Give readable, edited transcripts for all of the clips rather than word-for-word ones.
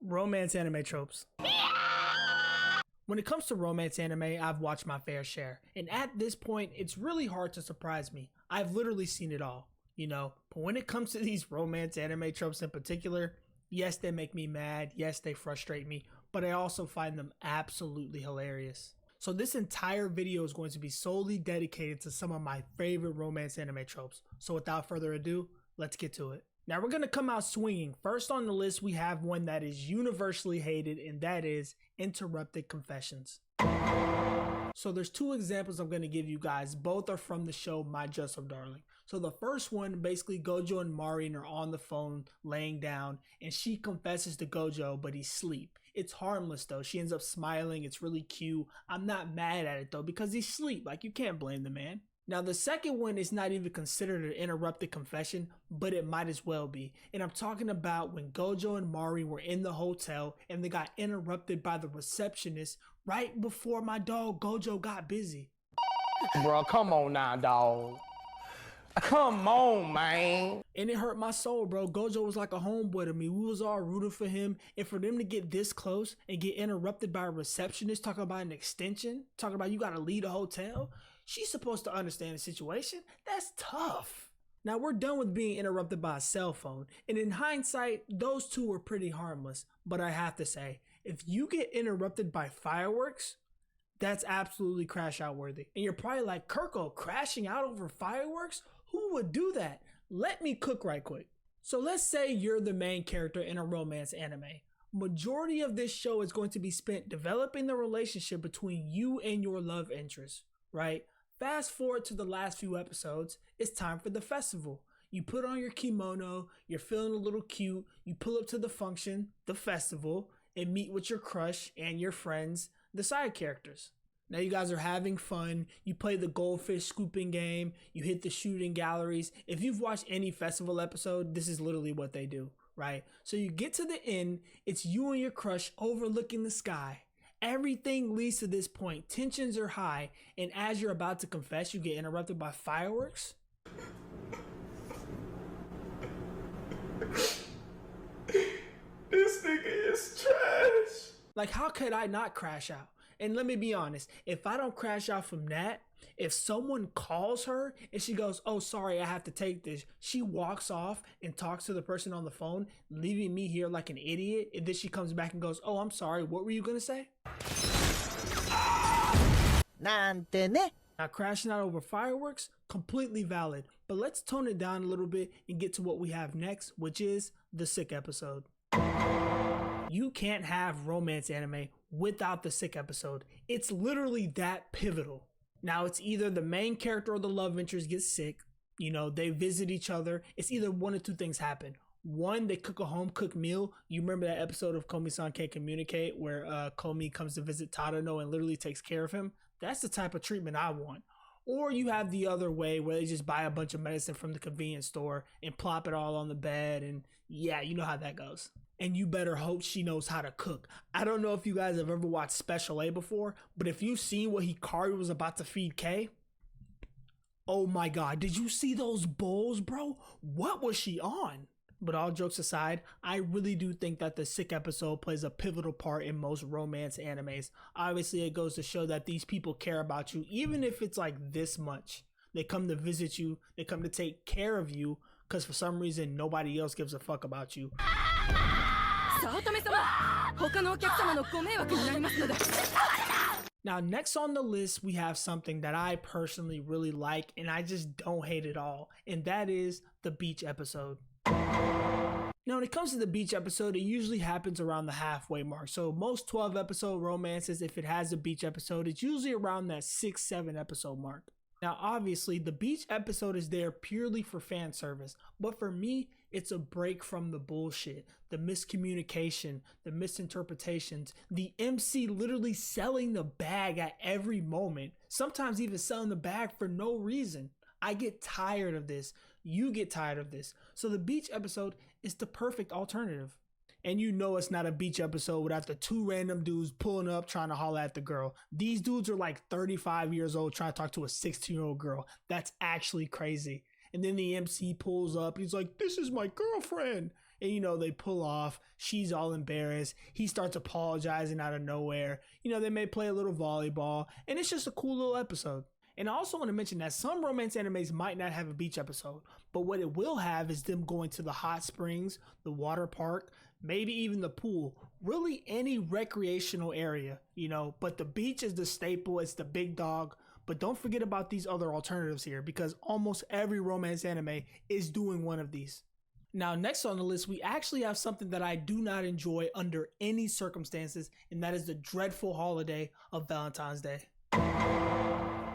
Romance anime tropes. When it comes to romance anime, I've watched my fair share, and at this point, it's really hard to surprise me. I've literally seen it all, but when it comes to these romance anime tropes in particular, yes, they make me mad, yes, they frustrate me, but I also find them absolutely hilarious. So this entire video is going to be solely dedicated to some of my favorite romance anime tropes. So without further ado, let's get to it. Now we're going to come out swinging. First on the list, we have one that is universally hated, and that is interrupted confessions. So there's two examples I'm going to give you guys. Both are from the show My Just So Darling. So the first one, basically Gojo and Marin are on the phone laying down, and she confesses to Gojo, but he's asleep. It's harmless though. She ends up smiling. It's really cute. I'm not mad at it though because he's asleep. Like, you can't blame the man. Now the second one is not even considered an interrupted confession, but it might as well be. And I'm talking about when Gojo and Mari were in the hotel and they got interrupted by the receptionist right before my dog Gojo got busy. Bro, come on now, dog. Come on, man. And it hurt my soul, bro. Gojo was like a homeboy to me. We was all rooting for him. And for them to get this close and get interrupted by a receptionist talking about an extension, talking about you gotta leave the hotel. She's supposed to understand the situation. That's tough. Now we're done with being interrupted by a cell phone. And in hindsight, those two were pretty harmless. But I have to say, if you get interrupted by fireworks, that's absolutely crash out worthy. And you're probably like, Kirko, crashing out over fireworks? Who would do that? Let me cook right quick. So let's say you're the main character in a romance anime. Majority of this show is going to be spent developing the relationship between you and your love interest, right? Fast forward to the last few episodes, it's time for the festival. You put on your kimono, you're feeling a little cute, you pull up to the function, the festival, and meet with your crush and your friends, the side characters. Now you guys are having fun, you play the goldfish scooping game, you hit the shooting galleries. If you've watched any festival episode, this is literally what they do, right? So you get to the end, it's you and your crush overlooking the sky. Everything leads to this point, tensions are high, and as you're about to confess, you get interrupted by fireworks. This nigga is trash. Like, how could I not crash out? And let me be honest, if I don't crash out from that, if someone calls her and she goes, oh, sorry, I have to take this. She walks off and talks to the person on the phone, leaving me here like an idiot. And then she comes back and goes, oh, I'm sorry. What were you going to say? Now, crashing out over fireworks, completely valid. But let's tone it down a little bit and get to what we have next, which is the sick episode. You can't have romance anime without the sick episode. It's literally that pivotal. Now, it's either the main character or the love interest gets sick. They visit each other. It's either one or two things happen. One, they cook a home-cooked meal. You remember that episode of Komi-san Can't Communicate where Komi comes to visit Tadano and literally takes care of him? That's the type of treatment I want. Or you have the other way where they just buy a bunch of medicine from the convenience store and plop it all on the bed. And yeah, you know how that goes. And you better hope she knows how to cook. I don't know if you guys have ever watched Special A before, but if you've seen what Hikari was about to feed Kei, oh my god, did you see those bowls, bro? What was she on? But all jokes aside, I really do think that the sick episode plays a pivotal part in most romance animes. Obviously, it goes to show that these people care about you, even if it's like this much. They come to visit you, they come to take care of you, because for some reason, nobody else gives a fuck about you. Now, next on the list, we have something that I personally really like, and I just don't hate at all, and that is the beach episode. Now, when it comes to the beach episode, it usually happens around the halfway mark. So most 12 episode romances, if it has a beach episode, it's usually around that 6-7 episode mark. Now, obviously, the beach episode is there purely for fan service, but for me, it's a break from the bullshit, the miscommunication, the misinterpretations, the MC literally selling the bag at every moment, sometimes even selling the bag for no reason. I get tired of this. You get tired of this. So the beach episode is the perfect alternative. And it's not a beach episode without the two random dudes pulling up trying to holler at the girl. These dudes are like 35 years old trying to talk to a 16-year-old girl. That's actually crazy. And then the MC pulls up and he's like, this is my girlfriend. and they pull off. She's all embarrassed. He starts apologizing out of nowhere. They may play a little volleyball, and it's just a cool little episode. And I also want to mention that some romance animes might not have a beach episode, but what it will have is them going to the hot springs, the water park, maybe even the pool, really any recreational area, but the beach is the staple, it's the big dog. But don't forget about these other alternatives here, because almost every romance anime is doing one of these. Now, next on the list, we actually have something that I do not enjoy under any circumstances, and that is the dreadful holiday of Valentine's Day.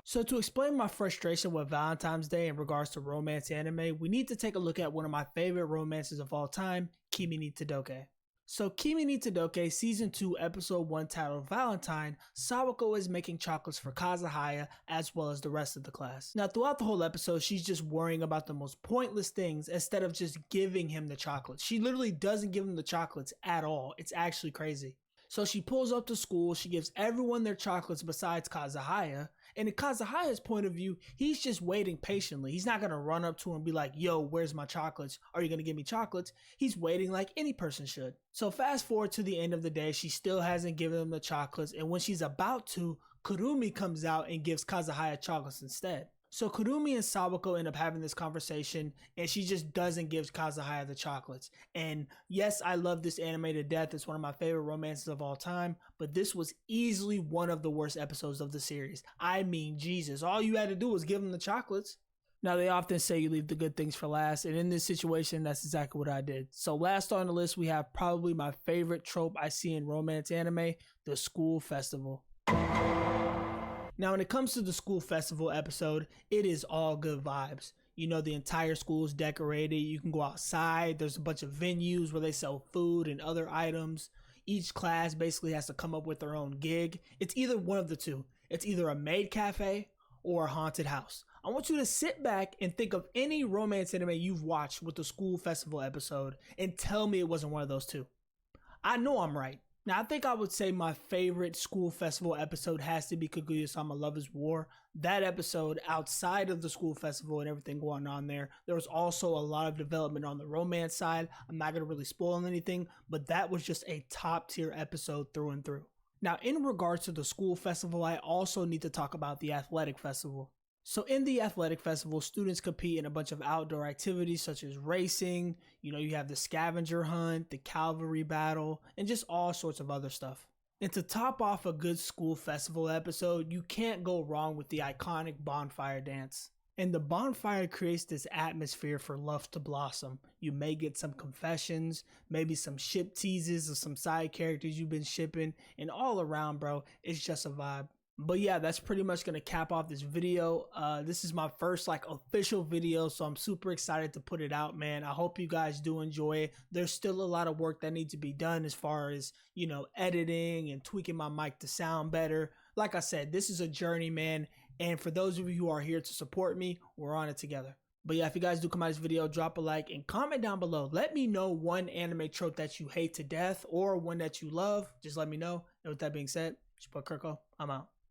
So to explain my frustration with Valentine's Day in regards to romance anime, we need to take a look at one of my favorite romances of all time, Kimi ni Todoke. So Kimi ni Todoke Season 2 Episode 1 titled Valentine, Sawako is making chocolates for Kazuhaya as well as the rest of the class. Now throughout the whole episode, she's just worrying about the most pointless things instead of just giving him the chocolates. She literally doesn't give him the chocolates at all. It's actually crazy. So she pulls up to school, she gives everyone their chocolates besides Kazuhaya, and in Kazuhaya's point of view, he's just waiting patiently. He's not going to run up to him and be like, yo, where's my chocolates? Are you going to give me chocolates? He's waiting like any person should. So fast forward to the end of the day, she still hasn't given him the chocolates, and when she's about to, Kurumi comes out and gives Kazuhaya chocolates instead. So Kurumi and Sawako end up having this conversation, and she just doesn't give Kazuhaya the chocolates. And yes, I love this anime to death. It's one of my favorite romances of all time, but this was easily one of the worst episodes of the series. I mean, Jesus, all you had to do was give them the chocolates. Now, they often say you leave the good things for last, and in this situation, that's exactly what I did. So last on the list, we have probably my favorite trope I see in romance anime, the school festival. Now, when it comes to the school festival episode, it is all good vibes. The entire school is decorated. You can go outside. There's a bunch of venues where they sell food and other items. Each class basically has to come up with their own gig. It's either one of the two. It's either a maid cafe or a haunted house. I want you to sit back and think of any romance anime you've watched with the school festival episode and tell me it wasn't one of those two. I know I'm right. Now, I think I would say my favorite school festival episode has to be Kaguya-sama Love is War. That episode, outside of the school festival and everything going on there was also a lot of development on the romance side. I'm not going to really spoil anything, but that was just a top tier episode through and through. Now, in regards to the school festival, I also need to talk about the athletic festival. So in the athletic festival, students compete in a bunch of outdoor activities such as racing, you have the scavenger hunt, the cavalry battle, and just all sorts of other stuff. And to top off a good school festival episode, you can't go wrong with the iconic bonfire dance. And the bonfire creates this atmosphere for love to blossom. You may get some confessions, maybe some ship teases of some side characters you've been shipping, and all around, bro, it's just a vibe. But yeah, that's pretty much going to cap off this video. This is my first official video, so I'm super excited to put it out, man. I hope you guys do enjoy it. There's still a lot of work that needs to be done as far as, editing and tweaking my mic to sound better. Like I said, this is a journey, man. And for those of you who are here to support me, we're on it together. But yeah, if you guys do come out of this video, drop a like and comment down below. Let me know one anime trope that you hate to death or one that you love. Just let me know. And with that being said, it's your boy Kirko. I'm out.